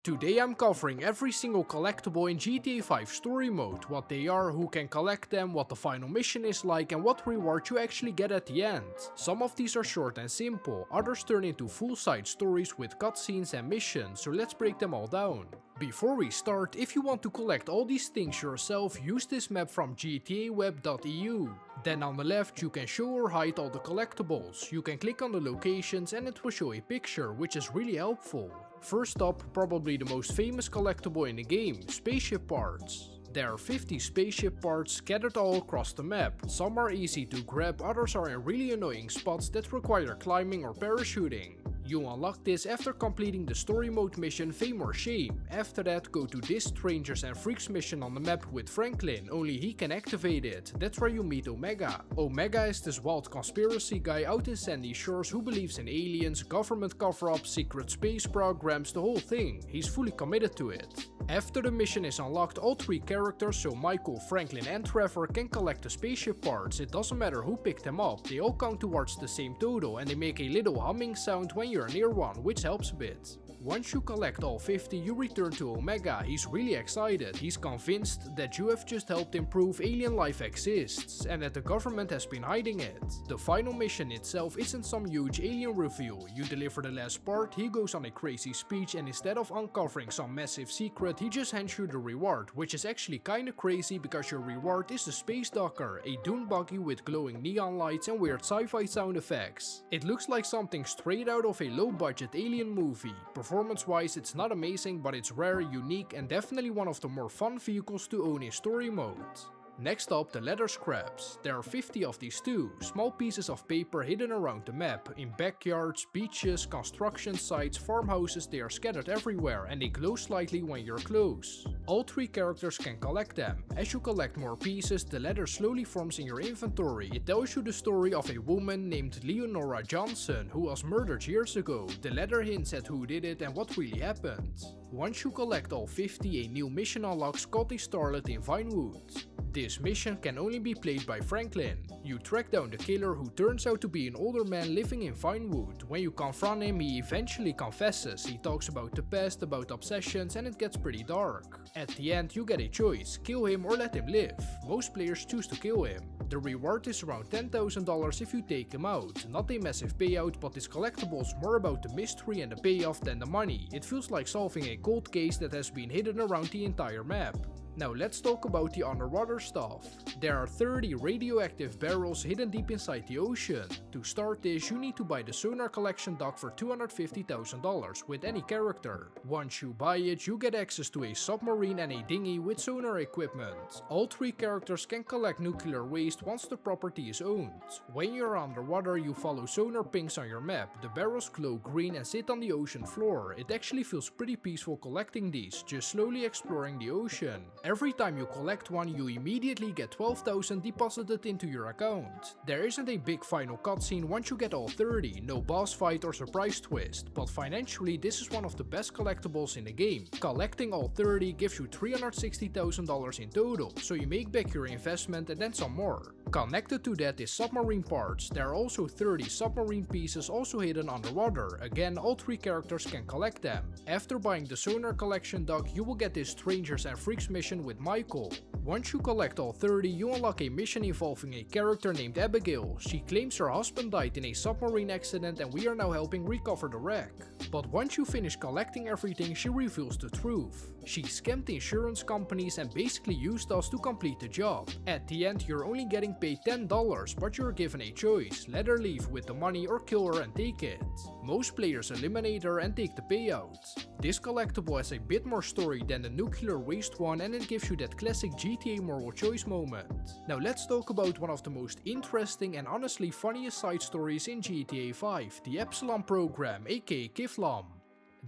Today I'm covering every single collectible in GTA 5 story mode, what they are, who can collect them, what the final mission is like and what reward you actually get at the end. Some of these are short and simple, others turn into full side stories with cutscenes and missions, so let's break them all down. Before we start, if you want to collect all these things yourself, use this map from gtaweb.eu. Then on the left you can show or hide all the collectibles. You can click on the locations and it will show a picture, which is really helpful. First up, probably the most famous collectible in the game, Spaceship Parts. There are 50 spaceship parts scattered all across the map. Some are easy to grab, others are in really annoying spots that require climbing or parachuting. You unlock this after completing the story mode mission Fame or Shame. After that, go to this Strangers and Freaks mission on the map with Franklin, only he can activate it. That's where you meet Omega. Omega is this wild conspiracy guy out in Sandy Shores who believes in aliens, government cover-ups, secret space programs, the whole thing. He's fully committed to it. After the mission is unlocked, all three characters, so Michael, Franklin and Trevor, can collect the spaceship parts. It doesn't matter who picked them up, they all count towards the same total and they make a little humming sound when you're near one, which helps a bit. Once you collect all 50, you return to Omega. He's really excited. He's convinced that you have just helped him prove alien life exists and that the government has been hiding it. The final mission itself isn't some huge alien reveal. You deliver the last part, he goes on a crazy speech and instead of uncovering some massive secret, he just hands you the reward, which is actually kinda crazy because your reward is the Space Docker, a dune buggy with glowing neon lights and weird sci-fi sound effects. It looks like something straight out of a low-budget alien movie. Performance-wise, it's not amazing, but it's rare, unique, and definitely one of the more fun vehicles to own in story mode. Next up, the leather scraps. There are 50 of these too, small pieces of paper hidden around the map. In backyards, beaches, construction sites, farmhouses, they are scattered everywhere and they glow slightly when you're close. All three characters can collect them. As you collect more pieces, the leather slowly forms in your inventory. It tells you the story of a woman named Leonora Johnson who was murdered years ago. The leather hints at who did it and what really happened. Once you collect all 50, a new mission unlocks called a Starlet in Vinewood. This mission can only be played by Franklin. You track down the killer who turns out to be an older man living in Vinewood. When you confront him, he eventually confesses. He talks about the past, about obsessions, and it gets pretty dark. At the end, you get a choice, kill him or let him live. Most players choose to kill him. The reward is around $10,000 if you take him out. Not a massive payout, but this collectible is more about the mystery and the payoff than the money. It feels like solving a cold case that has been hidden around the entire map. Now let's talk about the underwater stuff. There are 30 radioactive barrels hidden deep inside the ocean. To start this, you need to buy the sonar collection dock for $250,000 with any character. Once you buy it, you get access to a submarine and a dinghy with sonar equipment. All three characters can collect nuclear waste once the property is owned. When you're underwater, you follow sonar pings on your map. The barrels glow green and sit on the ocean floor. It actually feels pretty peaceful collecting these, just slowly exploring the ocean. Every time you collect one, you immediately get 12,000 deposited into your account. There isn't a big final cutscene once you get all 30, no boss fight or surprise twist, but financially this is one of the best collectibles in the game. Collecting all 30 gives you $360,000 in total, so you make back your investment and then some more. Connected to that is submarine parts. There are also 30 submarine pieces also hidden underwater. Again, all three characters can collect them. After buying the sonar collection dock, you will get this Strangers and Freaks mission with Michael. Once you collect all 30, you unlock a mission involving a character named Abigail. She claims her husband died in a submarine accident and we are now helping recover the wreck. But once you finish collecting everything, she reveals the truth. She scammed insurance companies and basically used us to complete the job. At the end, you're only getting paid $10, but you're given a choice. Let her leave with the money or kill her and take it. Most players eliminate her and take the payout. This collectible has a bit more story than the nuclear waste one and it gives you that classic GTA moral choice moment. Now let's talk about one of the most interesting and honestly funniest side stories in GTA 5, the Epsilon Program, aka Kifflom.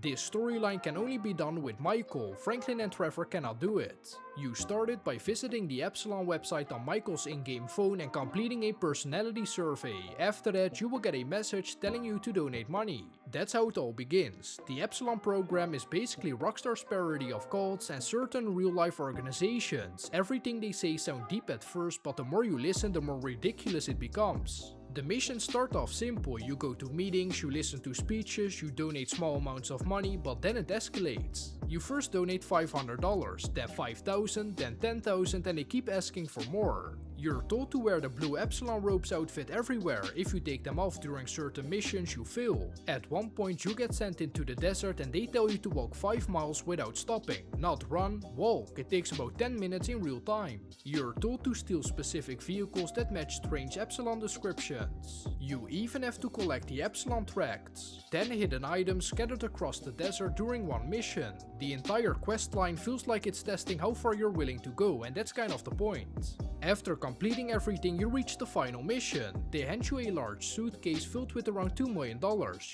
This storyline can only be done with Michael. Franklin and Trevor cannot do it. You start it by visiting the Epsilon website on Michael's in-game phone and completing a personality survey. After that, you will get a message telling you to donate money. That's how it all begins. The Epsilon Program is basically Rockstar's parody of cults and certain real-life organizations. Everything they say sounds deep at first, but the more you listen, the more ridiculous it becomes. The missions start off simple, you go to meetings, you listen to speeches, you donate small amounts of money, but then it escalates. You first donate $500, then $5,000, then $10,000, and they keep asking for more. You're told to wear the blue Epsilon robes outfit everywhere. If you take them off during certain missions, you fail. At one point you get sent into the desert and they tell you to walk 5 miles without stopping. Not run, walk. It takes about 10 minutes in real time. You're told to steal specific vehicles that match strange Epsilon descriptions. You even have to collect the Epsilon tracts. 10 hidden items scattered across the desert during one mission. The entire questline feels like it's testing how far you're willing to go, and that's kind of the point. After completing everything, you reach the final mission. They hand you a large suitcase filled with around $2 million.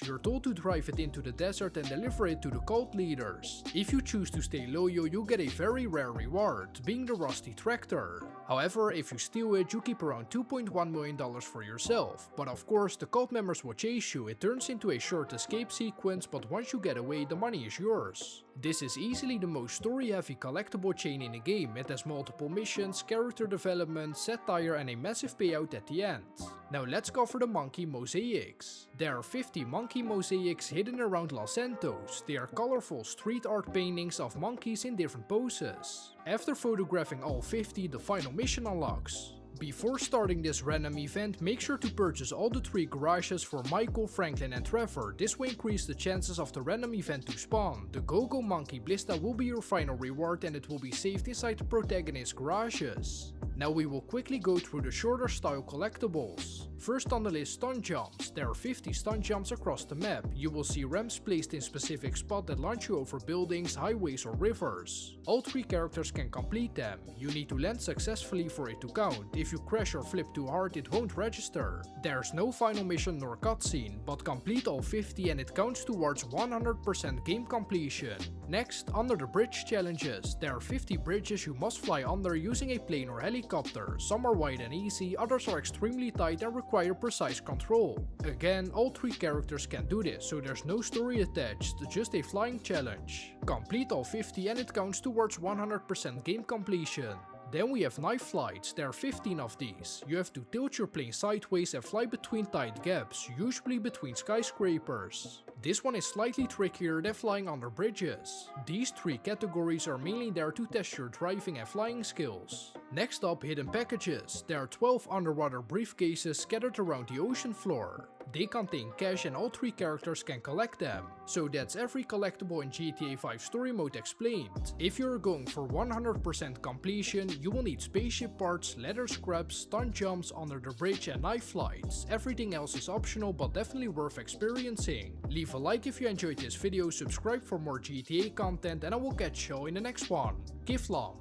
You're told to drive it into the desert and deliver it to the cult leaders. If you choose to stay loyal, you get a very rare reward, being the rusty tractor. However, if you steal it, you keep around $2.1 million for yourself. But of course, the cult members will chase you. It turns into a short escape sequence, but once you get away, the money is yours. This is easily the most story-heavy collectible chain in the game. It has multiple missions, character development, satire, and a massive payout at the end. Now let's cover the monkey mosaics. There are 50 monkey mosaics hidden around Los Santos. They are colorful street art paintings of monkeys in different poses. After photographing all 50, the final mission unlocks. Before starting this random event, make sure to purchase all the 3 garages for Michael, Franklin and Trevor. This will increase the chances of the random event to spawn. The Go-Go Monkey Blista will be your final reward and it will be saved inside the protagonist's garages. Now we will quickly go through the shorter style collectibles. First on the list, Stunt Jumps. There are 50 stunt jumps across the map. You will see ramps placed in specific spots that launch you over buildings, highways or rivers. All 3 characters can complete them. You need to land successfully for it to count. If you crash or flip too hard, it won't register. There's no final mission nor cutscene, but complete all 50 and it counts towards 100% game completion. Next, under the bridge challenges. There are 50 bridges you must fly under using a plane or helicopter. Some are wide and easy, others are extremely tight and require precise control. Again, all 3 characters can do this, so there's no story attached, just a flying challenge. Complete all 50 and it counts towards 100% game completion. Then we have knife flights. There are 15 of these. You have to tilt your plane sideways and fly between tight gaps, usually between skyscrapers. This one is slightly trickier than flying under bridges. These 3 categories are mainly there to test your driving and flying skills. Next up, hidden packages. There are 12 underwater briefcases scattered around the ocean floor. They contain cash and all 3 characters can collect them. So that's every collectible in GTA 5 story mode explained. If you're going for 100% completion, you will need spaceship parts, leather scraps, stunt jumps, under the bridge and knife flights. Everything else is optional but definitely worth experiencing. Leave a like if you enjoyed this video, subscribe for more GTA content and I will catch you in the next one. Kifflom.